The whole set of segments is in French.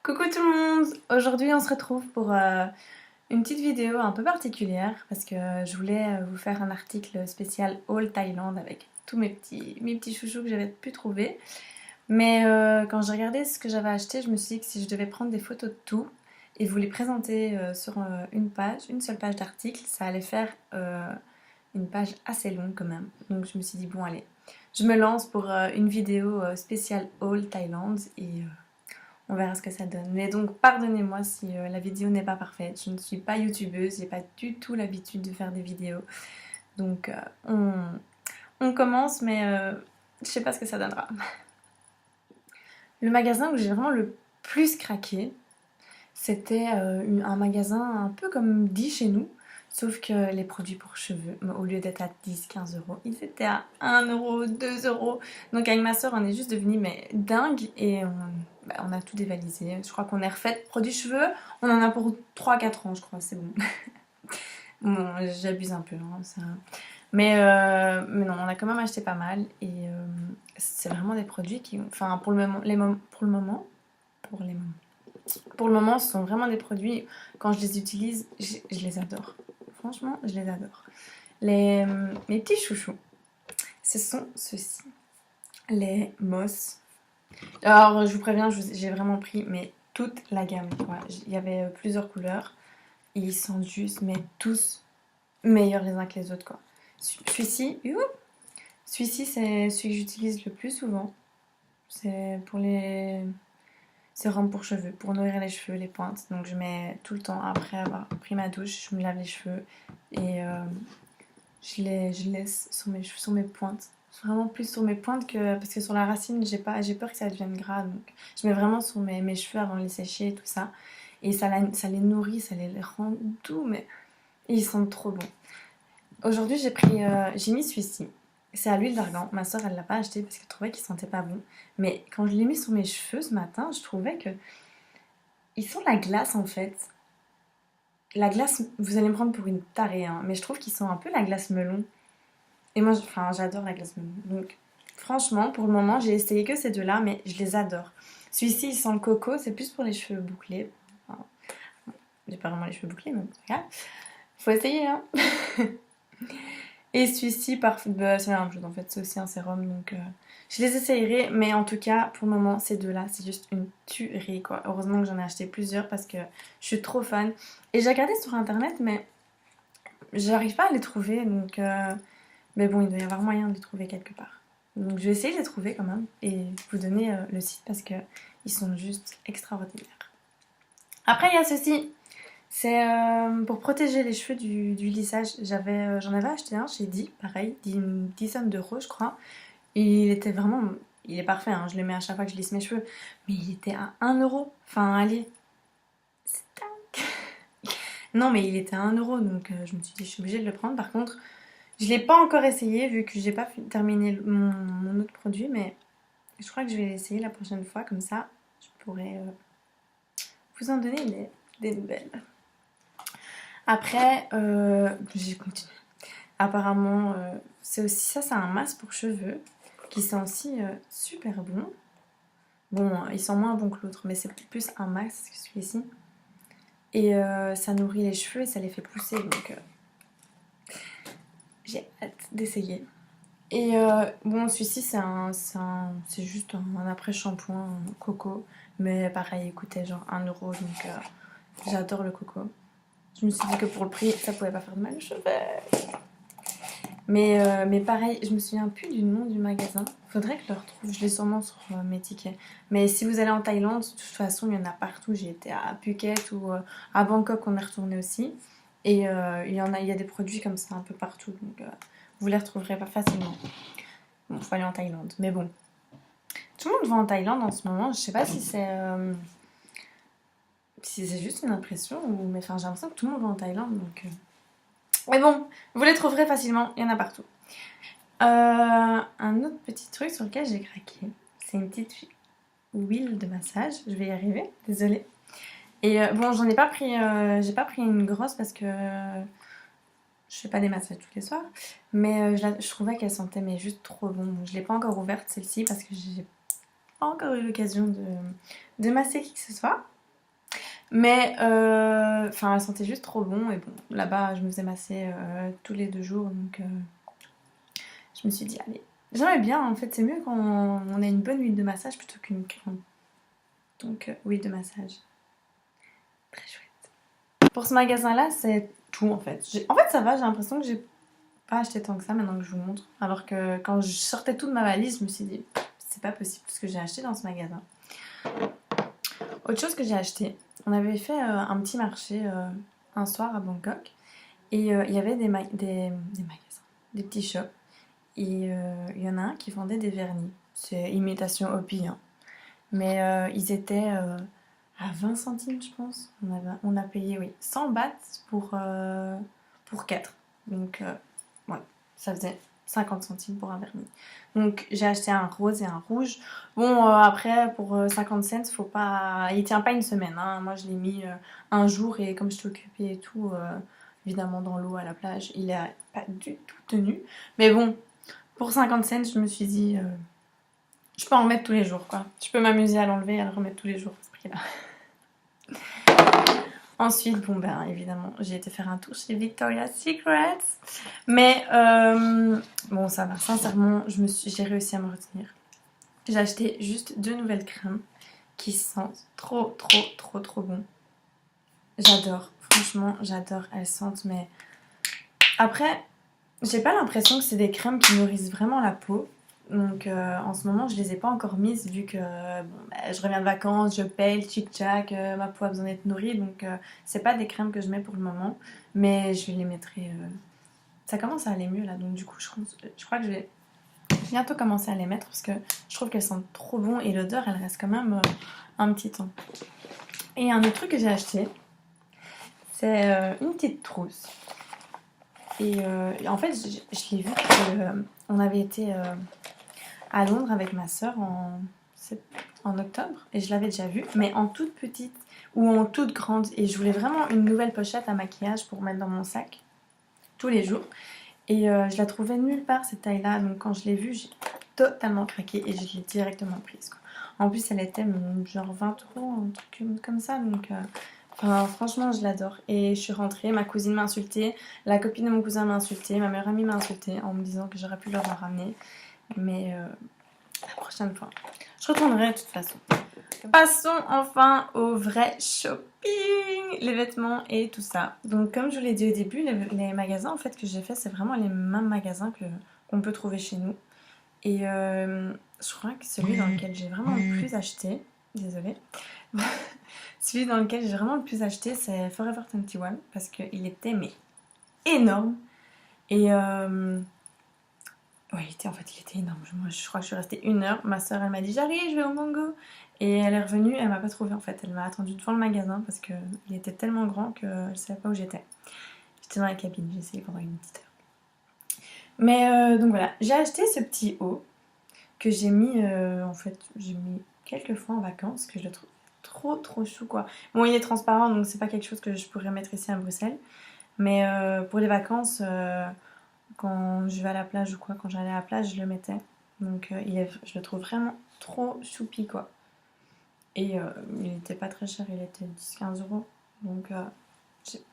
Coucou tout le monde! Aujourd'hui on se retrouve pour une petite vidéo un peu particulière parce que je voulais vous faire un article spécial Haul Thaïlande avec tous mes petits chouchous que j'avais pu trouver. Mais quand j'ai regardé ce que j'avais acheté, je me suis dit que si je devais prendre des photos de tout et vous les présenter sur une seule page d'article, ça allait faire une page assez longue quand même. Donc je me suis dit bon allez, je me lance pour une vidéo spéciale Haul Thaïlande et on verra ce que ça donne. Mais donc pardonnez-moi si la vidéo n'est pas parfaite. Je ne suis pas youtubeuse, j'ai pas du tout l'habitude de faire des vidéos. Donc on commence mais je sais pas ce que ça donnera. Le magasin où j'ai vraiment le plus craqué, c'était un magasin un peu comme dit chez nous. Sauf que les produits pour cheveux, au lieu d'être à 10-15 euros, ils étaient à 1 euro, 2 euros. Donc avec ma soeur, on est juste devenus mais dingue et on a tout dévalisé. Je crois qu'on est refait produits cheveux, on en a pour 3-4 ans, je crois, c'est bon. Bon, j'abuse un peu, hein, ça. Mais non, on a quand même acheté pas mal et c'est vraiment des produits qui, enfin pour le moment, ce sont vraiment des produits, quand je les utilise, je les adore. Franchement, je les adore. Mes petits chouchous, ce sont ceux-ci. Les Moss. Alors, je vous préviens, j'ai vraiment pris mais toute la gamme, quoi. Il y avait plusieurs couleurs. Et ils sont juste, mais tous meilleurs les uns que les autres, quoi. Celui-ci, c'est celui que j'utilise le plus souvent. C'est pour les sérum pour cheveux, pour nourrir les cheveux, les pointes. Donc je mets tout le temps après avoir pris ma douche, je me lave les cheveux et je laisse sur mes pointes. Vraiment plus sur mes pointes que parce que sur la racine j'ai peur que ça devienne gras, donc je mets vraiment sur mes cheveux avant de les sécher et tout ça. Et ça les nourrit, ça les rend doux, mais ils sentent trop bons. Aujourd'hui j'ai mis celui-ci. C'est à l'huile d'argan. Ma soeur elle l'a pas acheté parce qu'elle trouvait qu'il sentait pas bon. Mais quand je l'ai mis sur mes cheveux ce matin, je trouvais que ils sont la glace en fait. La glace, vous allez me prendre pour une tarée, hein, mais je trouve qu'ils sont un peu la glace melon. Et moi, j'adore la glace melon. Donc, franchement, pour le moment, j'ai essayé que ces deux-là, mais je les adore. Celui-ci, il sent le coco, c'est plus pour les cheveux bouclés. Enfin, j'ai pas vraiment les cheveux bouclés, mais regarde. Faut essayer, hein. Et celui-ci, c'est la même chose en fait, c'est aussi un sérum, donc je les essayerai, mais en tout cas, pour le moment, ces deux-là, c'est juste une tuerie, quoi. Heureusement que j'en ai acheté plusieurs parce que je suis trop fan. Et j'ai regardé sur internet, mais j'arrive pas à les trouver, donc... mais bon, il doit y avoir moyen de les trouver quelque part. Donc je vais essayer de les trouver quand même et vous donner le site parce que ils sont juste extraordinaires. Après, il y a ceci. C'est pour protéger les cheveux du lissage. J'en avais acheté un chez Di, pareil, d'une dizaine d'euros, je crois. Et il était vraiment... Il est parfait, hein, je le mets à chaque fois que je lisse mes cheveux. Mais il était à 1 euro. Enfin, allez. C'est dingue. Non, mais il était à 1 euro, donc je me suis dit, je suis obligée de le prendre. Par contre, je l'ai pas encore essayé, vu que j'ai pas terminé mon autre produit, mais je crois que je vais l'essayer la prochaine fois. Comme ça, je pourrais vous en donner des nouvelles. Après, j'ai continué. Apparemment, c'est aussi ça, c'est un masque pour cheveux qui sent aussi super bon. Bon, il sent moins bon que l'autre, mais c'est plus un masque que celui-ci. Et ça nourrit les cheveux et ça les fait pousser, donc j'ai hâte d'essayer. Et bon, celui-ci, c'est juste un après-shampoing coco, mais pareil, il coûtait genre 1 euro, donc j'adore le coco. Je me suis dit que pour le prix, ça pouvait pas faire de mal aux cheveux. Mais pareil, je me souviens plus du nom du magasin. Faudrait que je le retrouve. Je l'ai sûrement sur mes tickets. Mais si vous allez en Thaïlande, de toute façon, il y en a partout. J'ai été à Phuket ou à Bangkok, on est retourné aussi. Et il y a des produits comme ça un peu partout. Donc vous les retrouverez pas facilement. Bon, faut aller en Thaïlande. Mais bon. Tout le monde va en Thaïlande en ce moment. Je sais pas si c'est juste une impression ou... Mais enfin, j'ai l'impression que tout le monde va en Thaïlande. Donc... Mais bon, vous les trouverez facilement, il y en a partout. Un autre petit truc sur lequel j'ai craqué, c'est une petite huile de massage. Je vais y arriver, désolée. Et bon, j'ai pas pris une grosse parce que je fais pas des massages tous les soirs. Mais je trouvais qu'elle sentait mais juste trop bon. Donc, je l'ai pas encore ouverte celle-ci parce que j'ai pas encore eu l'occasion de masser qui que ce soit. Mais enfin, elle sentait juste trop bon. Et bon, là-bas, je me faisais masser tous les 2 jours. Donc je me suis dit, allez, j'aimais bien. En fait, c'est mieux quand on a une bonne huile de massage plutôt qu'une crème. Donc huile de massage. Très chouette. Pour ce magasin-là, c'est tout en fait. En fait, ça va, j'ai l'impression que j'ai pas acheté tant que ça maintenant que je vous montre. Alors que quand je sortais tout de ma valise, je me suis dit, c'est pas possible ce que j'ai acheté dans ce magasin. Autre chose que j'ai acheté, on avait fait un petit marché un soir à Bangkok et il y avait des magasins, des petits shops et il y en a un qui vendait des vernis. C'est imitation Hopi, hein. Mais ils étaient à 20 centimes, je pense. On a payé, oui, 100 bahts pour 4. Donc, ouais, ça faisait 50 centimes pour un vernis. Donc, j'ai acheté un rose et un rouge. Bon, après, pour 50 cents, faut pas... il tient pas une semaine, hein. Moi, je l'ai mis un jour et comme je suis occupée et tout, évidemment dans l'eau à la plage, il a pas du tout tenu. Mais bon, pour 50 cents, je me suis dit... je peux en remettre tous les jours, quoi. Je peux m'amuser à l'enlever et à le remettre tous les jours, ce prix-là. Ensuite, bon, ben, évidemment, j'ai été faire un tour chez Victoria's Secret. Mais, bon, ça va. Sincèrement, j'ai réussi à me retenir. J'ai acheté juste 2 nouvelles crèmes qui sentent trop, trop, trop, trop bon. J'adore. Franchement, j'adore. Elles sentent, mais... Après, j'ai pas l'impression que c'est des crèmes qui nourrissent vraiment la peau. Donc en ce moment je les ai pas encore mises vu que bon, bah, je reviens de vacances, je paye, tchic-tchac, ma peau a besoin d'être nourrie. Donc c'est pas des crèmes que je mets pour le moment. Mais je les mettrai... Ça commence à aller mieux là. Donc du coup je crois que je vais bientôt commencer à les mettre parce que je trouve qu'elles sentent trop bon. Et l'odeur elle reste quand même un petit temps. Et un autre truc que j'ai acheté, c'est une petite trousse. Et en fait je l'ai vu qu'on avait été... à Londres avec ma soeur en octobre et je l'avais déjà vue, mais en toute petite ou en toute grande. Et je voulais vraiment une nouvelle pochette à maquillage pour mettre dans mon sac tous les jours. Et je la trouvais nulle part cette taille-là, donc quand je l'ai vue, j'ai totalement craqué et je l'ai directement prise, quoi. En plus, elle était genre 20 euros, un truc comme ça, donc enfin, franchement, je l'adore. Et je suis rentrée, ma cousine m'a insultée, la copine de mon cousin m'a insultée, ma meilleure amie m'a insultée en me disant que j'aurais pu leur en ramener. Mais la prochaine fois, je retournerai de toute façon. Passons enfin au vrai shopping, les vêtements et tout ça. Donc comme je vous l'ai dit au début, les magasins en fait que j'ai fait, c'est vraiment les mêmes magasins qu'on peut trouver chez nous. Et je crois que celui dans lequel j'ai vraiment le plus acheté, désolée, celui dans lequel j'ai vraiment le plus acheté, c'est Forever 21 parce qu'il était mais énorme. Et ouais, il était énorme. Moi, je crois que je suis restée 1 heure. Ma soeur, elle m'a dit j'arrive, je vais au Mango. Et elle est revenue, elle m'a pas trouvé en fait. Elle m'a attendu devant le magasin parce qu'il était tellement grand que je savais pas où j'étais. J'étais dans la cabine, j'ai essayé pendant une petite heure. Mais donc voilà, j'ai acheté ce petit haut que j'ai mis, en fait, j'ai mis quelques fois en vacances, que je le trouve trop trop chou quoi. Bon, il est transparent donc c'est pas quelque chose que je pourrais mettre ici à Bruxelles. Mais pour les vacances, quand je vais à la plage ou quoi, quand j'allais à la plage, je le mettais. Donc je le trouve vraiment trop choupi quoi. Et il était pas très cher, il était 10-15 euros. Donc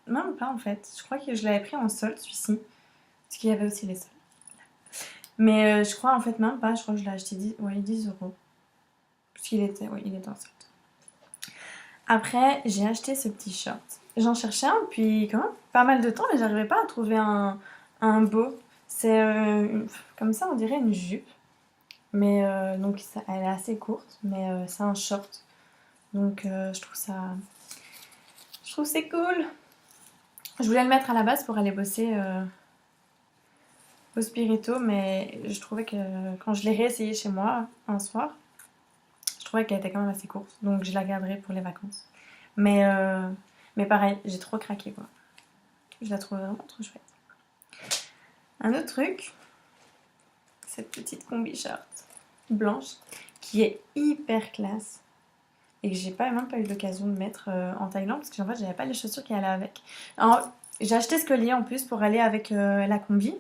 même pas en fait. Je crois que je l'avais pris en solde celui-ci. Parce qu'il y avait aussi les soldes. Mais je crois en fait même pas, je crois que je l'ai acheté 10 euros. Parce qu'il était, oui, il était en solde. Après, j'ai acheté ce petit short. J'en cherchais un depuis quand même pas mal de temps, mais j'arrivais pas à trouver un beau. C'est comme ça, on dirait une jupe. Mais donc, elle est assez courte, mais c'est un short. Donc, je trouve ça. Je trouve c'est cool. Je voulais le mettre à la base pour aller bosser au Spirito, mais je trouvais que quand je l'ai réessayé chez moi un soir, je trouvais qu'elle était quand même assez courte. Donc, je la garderai pour les vacances. Mais pareil, j'ai trop craqué quoi. Je la trouve vraiment trop chouette. Un autre truc, cette petite combi short blanche qui est hyper classe et que j'ai même pas eu l'occasion de mettre en Thaïlande parce que en fait j'avais pas les chaussures qui allaient avec. Alors j'ai acheté ce collier en plus pour aller avec la combi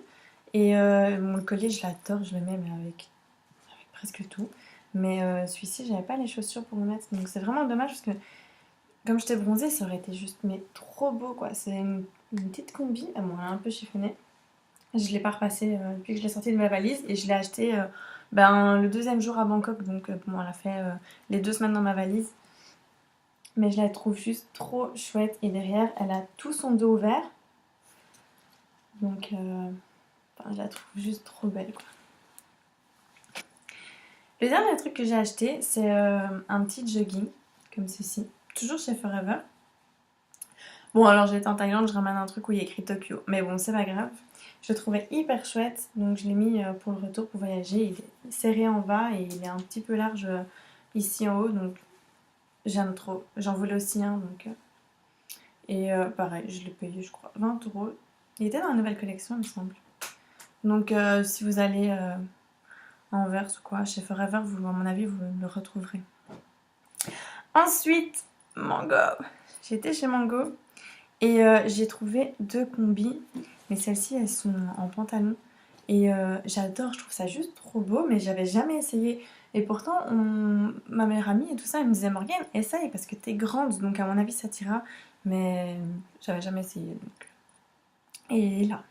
et mon collier je l'adore, je le mets mais avec presque tout. Mais celui-ci j'avais pas les chaussures pour le mettre donc c'est vraiment dommage parce que comme j'étais bronzée, ça aurait été juste mais trop beau quoi. C'est une petite combi, bon, elle est un peu chiffonnée. Je l'ai pas repassée depuis que je l'ai sortie de ma valise et je l'ai achetée le deuxième jour à Bangkok. Donc bon, elle a fait les 2 semaines dans ma valise. Mais je la trouve juste trop chouette. Et derrière, elle a tout son dos vert. Donc je la trouve juste trop belle quoi. Le dernier truc que j'ai acheté, c'est un petit jogging comme ceci. Toujours chez Forever. Bon, alors j'étais en Thaïlande, je ramène un truc où il y a écrit Tokyo. Mais bon, c'est pas grave. Je le trouvais hyper chouette. Donc je l'ai mis pour le retour pour voyager. Il est serré en bas et il est un petit peu large ici en haut. Donc j'aime trop. J'en voulais aussi un. Et pareil, je l'ai payé, je crois, 20 €. Il était dans la nouvelle collection, il me semble. Donc si vous allez à Anvers ou quoi, chez Forever, vous, à mon avis, vous le retrouverez. Ensuite, Mango. J'étais chez Mango et j'ai trouvé 2 combis. Mais celles-ci, elles sont en pantalon. Et j'adore, je trouve ça juste trop beau, mais j'avais jamais essayé. Et pourtant, ma meilleure amie et tout ça, elle me disait Morgane, essaye parce que t'es grande, donc à mon avis ça t'ira. Mais j'avais jamais essayé. Donc. Et là,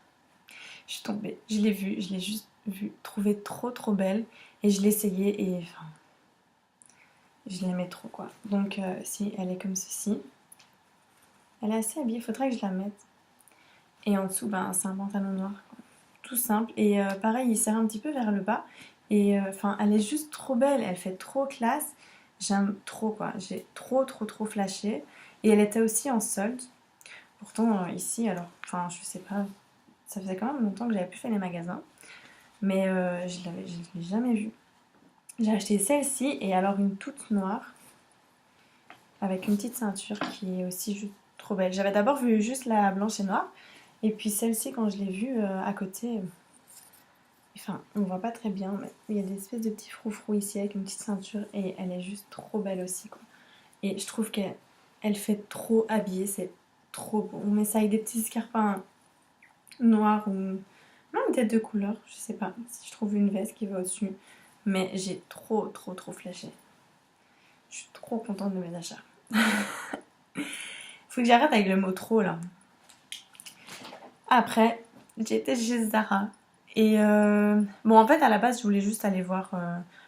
je suis tombée, je l'ai vue, je l'ai juste vue, trouvée trop trop belle. Et je l'ai essayée et enfin, je l'aimais trop quoi. Donc si, elle est comme ceci. Elle est assez habillée, faudrait que je la mette. Et en dessous, c'est un pantalon noir. Tout simple. Et pareil, il serre un petit peu vers le bas. Et enfin, elle est juste trop belle. Elle fait trop classe. J'aime trop quoi. J'ai trop trop trop flashé. Et elle était aussi en solde. Pourtant, ici, alors, enfin, je sais pas. Ça faisait quand même longtemps que j'avais plus fait les magasins. Mais je l'ai jamais vue. J'ai acheté celle-ci et alors une toute noire. Avec une petite ceinture qui est aussi juste trop belle. J'avais d'abord vu juste la blanche et noire. Et puis celle-ci, quand je l'ai vue à côté, enfin, on voit pas très bien, mais il y a des espèces de petits froufrous ici avec une petite ceinture et elle est juste trop belle aussi, quoi. Et je trouve qu'elle fait trop habillée, c'est trop beau. On met ça avec des petits escarpins noirs ou même peut-être de couleur, je sais pas si je trouve une veste qui va au-dessus. Mais j'ai trop, trop, trop flashé. Je suis trop contente de mes achats. Faut que j'arrête avec le mot trop là. Après, j'étais chez Zara. Et bon, en fait, à la base, je voulais juste aller voir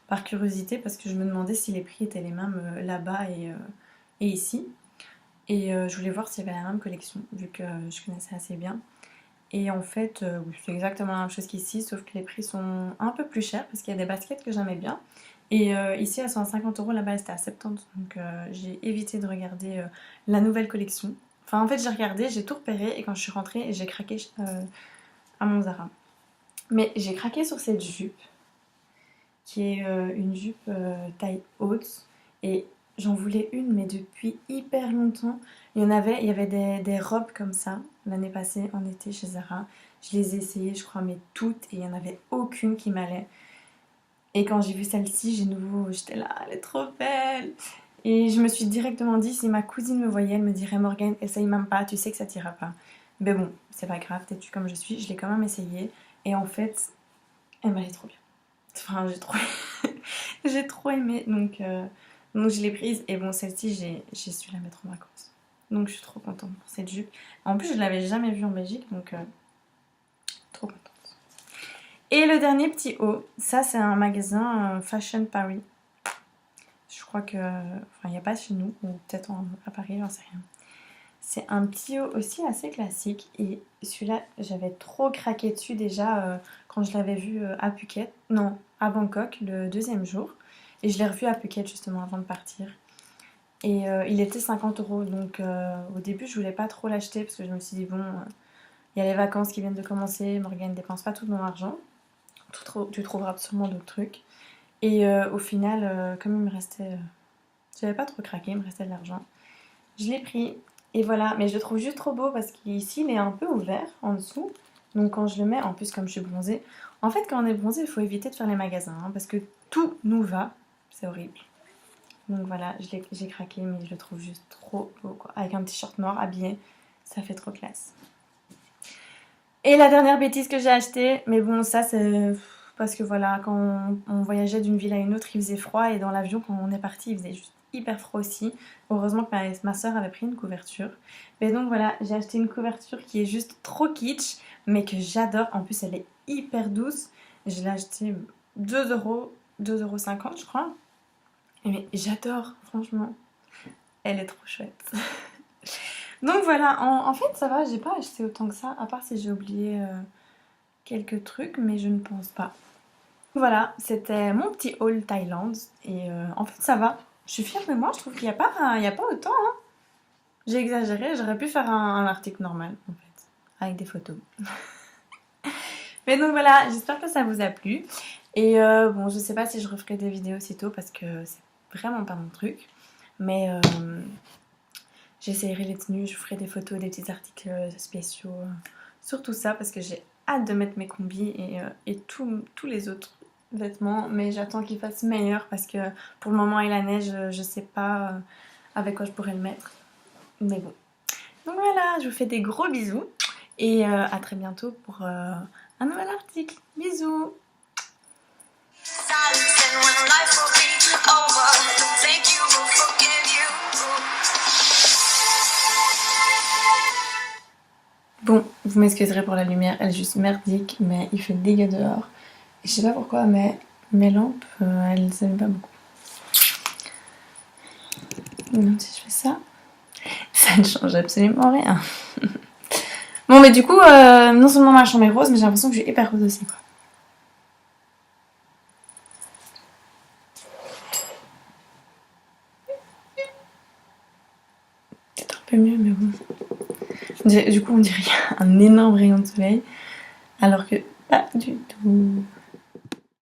par curiosité parce que je me demandais si les prix étaient les mêmes là-bas et ici. Et je voulais voir s'il y avait la même collection, vu que je connaissais assez bien. Et en fait, oui, c'est exactement la même chose qu'ici, sauf que les prix sont un peu plus chers parce qu'il y a des baskets que j'aimais bien. Et ici, elles sont à 50 €, là-bas, c'était à 70. Donc j'ai évité de regarder la nouvelle collection. Enfin, en fait, j'ai regardé, j'ai tout repéré et quand je suis rentrée, j'ai craqué à mon Zara. Mais j'ai craqué sur cette jupe, qui est une jupe taille haute. Et j'en voulais une, mais depuis hyper longtemps. Il y avait des robes comme ça l'année passée en été chez Zara. Je les ai essayées, je crois, mais toutes, et il n'y en avait aucune qui m'allait. Et quand j'ai vu celle-ci, j'étais là, elle est trop belle. Et je me suis directement dit, si ma cousine me voyait, elle me dirait Morgane, essaye même pas, tu sais que ça t'ira pas. Mais bon, c'est pas grave, têtue comme je suis, je l'ai quand même essayé. Et en fait, elle m'allait trop bien. Enfin, j'ai trop aimé. Donc je l'ai prise. Et bon, celle-ci, j'ai su la mettre en vacances. Donc je suis trop contente pour cette jupe. En plus, je l'avais jamais vue en Belgique, donc trop contente. Et le dernier petit haut, ça c'est un magasin Fashion Paris. Je crois que. Enfin, il n'y a pas chez nous, ou peut-être à Paris, j'en sais rien. C'est un petit haut aussi assez classique. Et celui-là, j'avais trop craqué dessus déjà quand je l'avais vu à Phuket. Non, à Bangkok, le deuxième jour. Et je l'ai revu à Phuket justement avant de partir. Et il était 50 €. Donc au début, je voulais pas trop l'acheter parce que je me suis dit, bon, il y a les vacances qui viennent de commencer. Morgane ne dépense pas tout mon argent. Tu trouveras sûrement d'autres trucs. Et au final, comme il me restait. J'avais pas trop craqué, il me restait de l'argent. Je l'ai pris. Et voilà, mais je le trouve juste trop beau parce qu'ici il est un peu ouvert en dessous. Donc quand je le mets, en plus comme je suis bronzée, en fait quand on est bronzé, il faut éviter de faire les magasins parce que tout nous va. C'est horrible. Donc voilà, j'ai craqué, mais je le trouve juste trop beau quoi. Avec un petit short noir habillé, ça fait trop classe. Et la dernière bêtise que j'ai achetée, mais bon, ça c'est parce que voilà, quand on voyageait d'une ville à une autre, il faisait froid et dans l'avion, quand on est parti, il faisait juste hyper froid aussi. Heureusement que ma soeur avait pris une couverture. Mais donc voilà, j'ai acheté une couverture qui est juste trop kitsch, mais que j'adore. En plus, elle est hyper douce. Je l'ai achetée 2 €, 2,50 € je crois. Mais j'adore, franchement. Elle est trop chouette. Donc voilà, en fait ça va, j'ai pas acheté autant que ça, à part si j'ai oublié quelques trucs, mais je ne pense pas. Voilà, c'était mon petit haul Thaïlande et en fait ça va. Je suis fière de moi, je trouve qu'il n'y a pas, autant. Hein. J'ai exagéré, j'aurais pu faire un article normal en fait, avec des photos. Mais donc voilà, j'espère que ça vous a plu. Et bon, je sais pas si je referai des vidéos aussitôt parce que c'est vraiment pas mon truc. Mais j'essayerai les tenues, je vous ferai des photos, des petits articles spéciaux sur tout ça parce que j'ai hâte de mettre mes combis et tous les autres vêtements. Mais j'attends qu'ils fassent meilleur parce que pour le moment il la neige, je sais pas avec quoi je pourrais le mettre. Mais bon. Donc voilà, je vous fais des gros bisous et à très bientôt pour un nouvel article. Bisous! Bon, vous m'excuserez pour la lumière, elle est juste merdique, mais il fait dégueu dehors. Et je sais pas pourquoi, mais mes lampes, elles s'allument pas beaucoup. Donc si je fais ça, ça ne change absolument rien. Bon, mais du coup, non seulement ma chambre est rose, mais j'ai l'impression que je suis hyper rose aussi, quoi. Peut-être un peu mieux, mais bon. Du coup, on dirait qu'il y a un énorme rayon de soleil, alors que pas du tout.